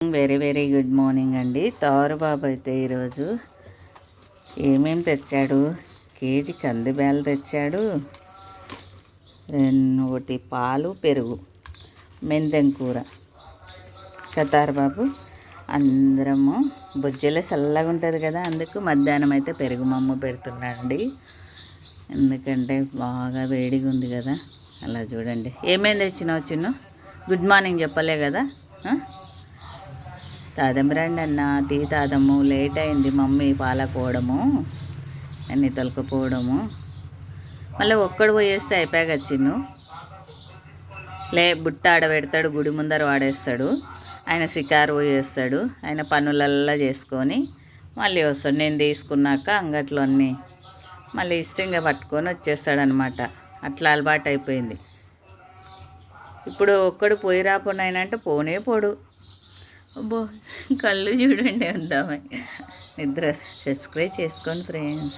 Very very good morning అండి. తారు బాబు అయితే ఈరోజు ఏమేమి తెచ్చాడు? కేజీ కందిబేలు తెచ్చాడు, ఒకటి పాలు, పెరుగు, మెంతెం కూర. కతారు బాబు అందరము బుజ్జలే చల్లగా ఉంటుంది కదా, అందుకు మధ్యాహ్నం అయితే పెరుగు మమ్మ పెడుతున్నాండి. ఎందుకంటే బాగా వేడిగా ఉంది కదా. అలా చూడండి. ఏమేమి తెచ్చినావు చిన్ను? గుడ్ మార్నింగ్ చెప్పలే కదా. తాదం రండి అన్న, టీ తాదము. లేట్ అయింది మమ్మీ పాలకోవడము, అన్నీ తొలకపోవడము. మళ్ళీ ఒక్కడు పోయేస్తే అయిపోయాక వచ్చిన్ను. బుట్ట ఆడ పెడతాడు, గుడి ముందర వాడేస్తాడు. ఆయన షికారు పోయేస్తాడు, ఆయన పనులల్లా చేసుకొని మళ్ళీ వస్తాడు. నేను తీసుకున్నాక అంగట్లో అన్నీ మళ్ళీ ఇస్తే ఇంకా పట్టుకొని వచ్చేస్తాడనమాట. అట్లా అలవాటు అయిపోయింది. ఇప్పుడు ఒక్కడు పోయి రాపోయినా అంటే పోనే పోడు. అబ్బో కళ్ళు చూడండి, ఉందామని నిద్ర. సబ్స్క్రైబ్ చేసుకోండి ఫ్రెండ్స్.